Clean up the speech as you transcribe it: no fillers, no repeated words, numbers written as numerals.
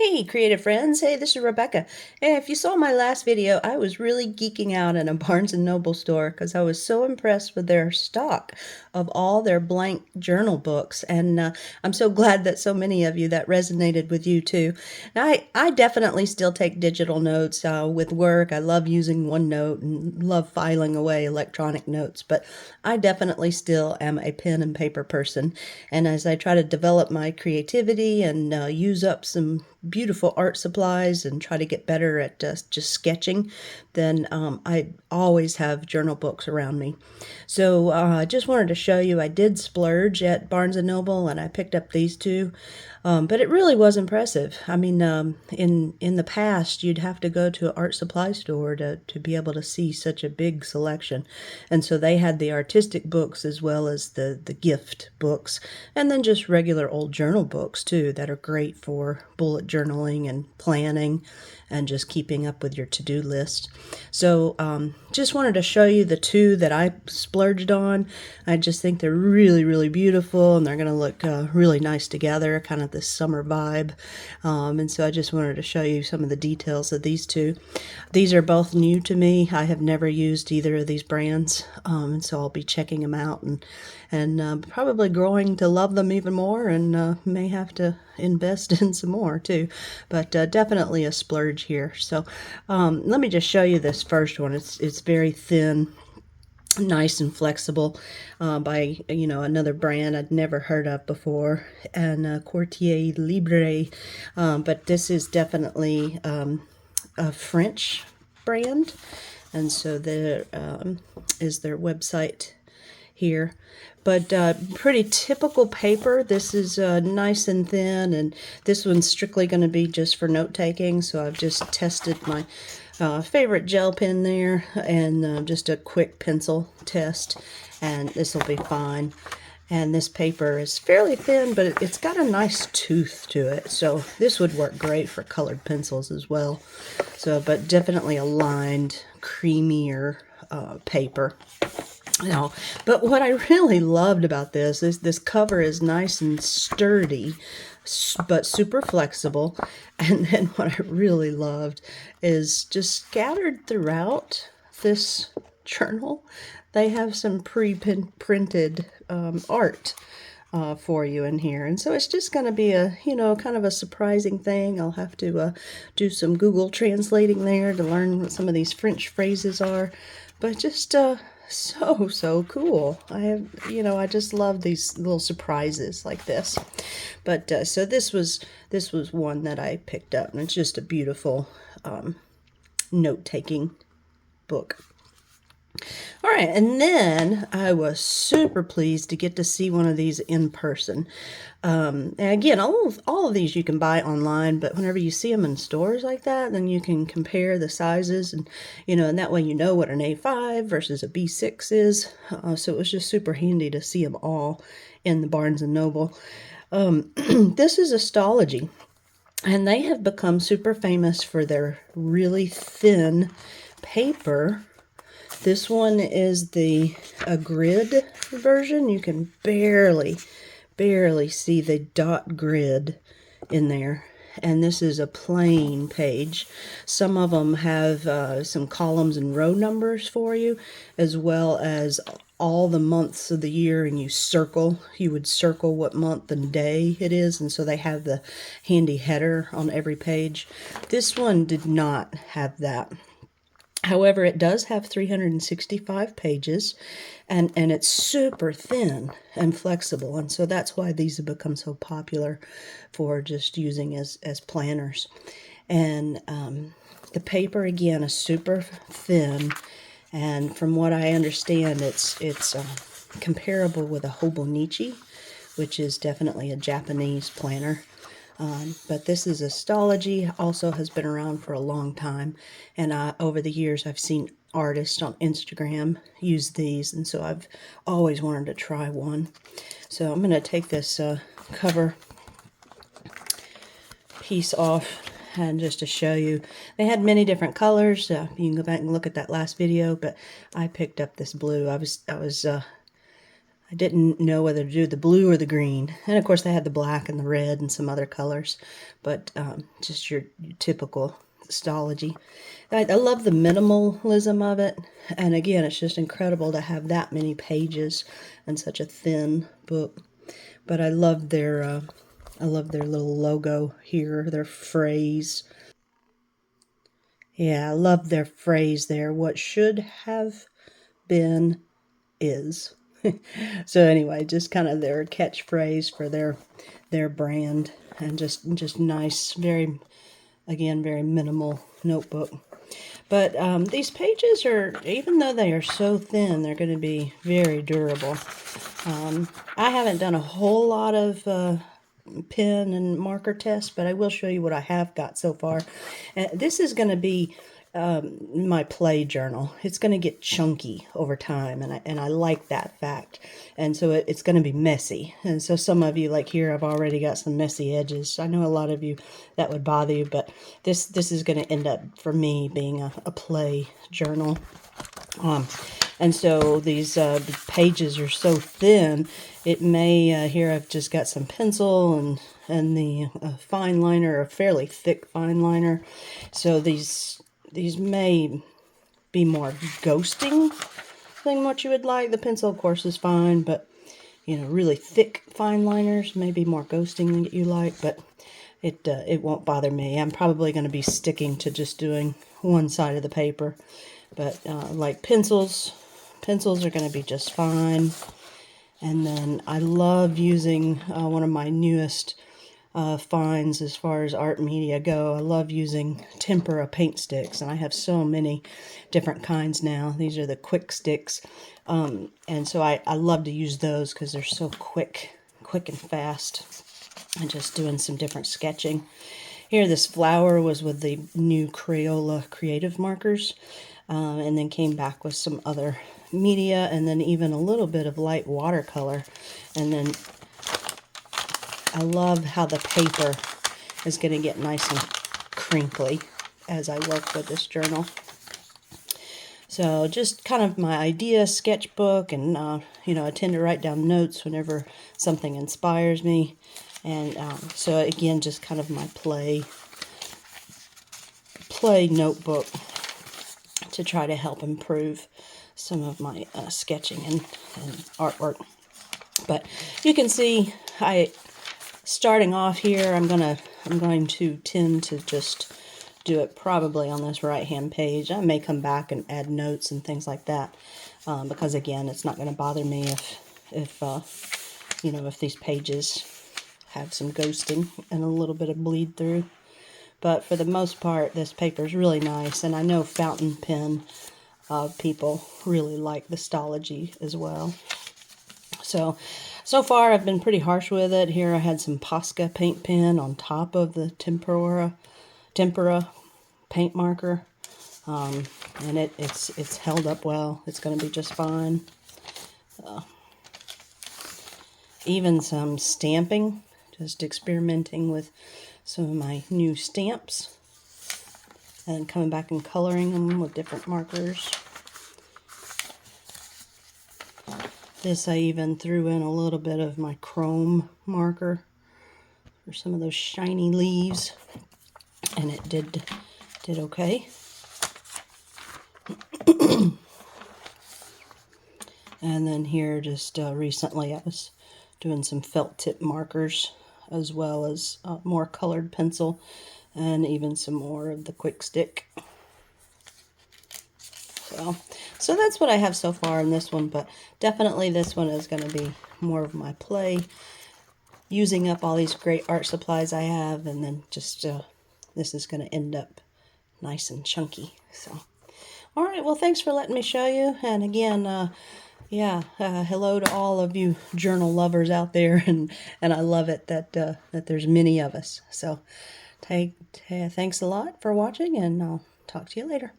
Hey, creative friends. Hey, this is Rebecca. Hey, if you saw my last video, I was really geeking out in a Barnes& Noble store because I was so impressed with their stock of all their blank journal books. And I'm so glad that so many of you that resonated with you too. Now, I definitely still take digital notes with work. I love using OneNote and love filing away electronic notes, but I definitely still am a pen and paper person. And as I try to develop my creativity and use up some beautiful art supplies and try to get better at just sketching, then I always have journal books around me. So I just wanted to show you I did splurge at Barnes& Noble and I picked up these two. But it really was impressive. I mean, in the past, you'd have to go to an art supply store to be able to see such a big selection. And so they had the artistic books as well as the gift books, and then just regular old journal books too that are great for bullet journaling and planning and just keeping up with your to-do list. So just wanted to show you the two that I splurged on. I just think they're really, really beautiful, and they're going to look really nice together, kind of this summer vibe. And so I just wanted to show you some of the details of these two. These are both new to me. I have never used either of these brands, and so I'll be checking them out and probably growing to love them even more, and may have to invest in some more too. But definitely a splurge here. So let me just show you this first one. It's very thin, nice and flexible, by another brand I'd never heard of before, and Quartier Libre, but this is definitely a French brand, and so there is their website here. But pretty typical paper. This is nice and thin, and this one's strictly going to be just for note taking. So I've just tested my favorite gel pen there, and just a quick pencil test, and this will be fine. And this paper is fairly thin, but it's got a nice tooth to it, so this would work great for colored pencils as well. So, but definitely a lined, creamier paper. No, but what I really loved about this is this cover is nice and sturdy, but super flexible. And then what I really loved is just scattered throughout this journal, they have some pre-printed art for you in here. And so it's just going to be a, kind of a surprising thing. I'll have to do some Google translating there to learn what some of these French phrases are. But just so cool. I just love these little surprises like this. But so this was one that I picked up, and it's just a beautiful note-taking book. All right, and then I was super pleased to get to see one of these in person. And again, all of these you can buy online, but whenever you see them in stores like that, then you can compare the sizes, and and that way you know what an A5 versus a B6 is. So it was just super handy to see them all in the Barnes & Noble. This is Astology, and they have become super famous for their really thin paper. This one is a grid version. You can barely see the dot grid in there. And this is a plain page. Some of them have some columns and row numbers for you, as well as all the months of the year, and you would circle what month and day it is, and so they have the handy header on every page. This one did not have that. However, it does have 365 pages, and it's super thin and flexible, and so that's why these have become so popular for just using as planners. And the paper, again, is super thin, and from what I understand, it's comparable with a Hobonichi, which is definitely a Japanese planner. But this is Astology, also has been around for a long time, and over the years I've seen artists on Instagram use these, and so I've always wanted to try one. So I'm going to take this cover piece off, and just to show you, they had many different colors. You can go back and look at that last video, but I picked up this blue. I I didn't know whether to do the blue or the green. And of course they had the black and the red and some other colors, but just your typical Stalogy. I love the minimalism of it. And again, it's just incredible to have that many pages and such a thin book. But I love their little logo here, their phrase. Yeah, I love their phrase there. What should have been is. So anyway, just kind of their catchphrase for their brand, and just nice, very, again, very minimal notebook. But these pages are, even though they are so thin, they're going to be very durable. I haven't done a whole lot of pen and marker tests, but I will show you what I have got so far. This is going to be my play journal. It's going to get chunky over time, and I like that fact. And so it's going to be messy. And so some of you, like here, I've already got some messy edges. I know a lot of you that would bother you, but this is going to end up for me being a play journal. And so these pages are so thin, it may, here I've just got some pencil and the fine liner, a fairly thick fine liner. So these may be more ghosting than what you would like. The pencil, of course, is fine, but, you know, really thick fine liners may be more ghosting than you like, but it won't bother me. I'm probably going to be sticking to just doing one side of the paper. But like pencils are going to be just fine. And then I love using one of my newest finds as far as art media go. I love using tempera paint sticks, and I have so many different kinds now. These are the quick sticks, and so I love to use those because they're so quick and fast, and just doing some different sketching. Here, this flower was with the new Crayola creative markers, and then came back with some other media, and then even a little bit of light watercolor. And then I love how the paper is going to get nice and crinkly as I work with this journal. So just kind of my idea sketchbook, and you know, I tend to write down notes whenever something inspires me. And so again, just kind of my play notebook to try to help improve some of my sketching and artwork. But you can see, starting off here, I'm going to tend to just do it probably on this right hand page. I may come back and add notes and things like that, because again, it's not going to bother me if you know, if these pages have some ghosting and a little bit of bleed through. But for the most part, this paper is really nice, and I know fountain pen people really like the Stalogy as well. So far I've been pretty harsh with it. Here I had some Posca paint pen on top of the tempera paint marker, and it's held up well. It's going to be just fine. Even some stamping, just experimenting with some of my new stamps and coming back and coloring them with different markers. This I even threw in a little bit of my chrome marker for some of those shiny leaves, and it did okay. And then here, just recently, I was doing some felt tip markers, as well as more colored pencil, and even some more of the quick stick. So that's what I have so far in this one, but definitely this one is going to be more of my play, using up all these great art supplies I have, and then just this is going to end up nice and chunky. So, all right, well, thanks for letting me show you. And again, yeah, hello to all of you journal lovers out there, and I love it that that there's many of us. So thanks a lot for watching, and I'll talk to you later.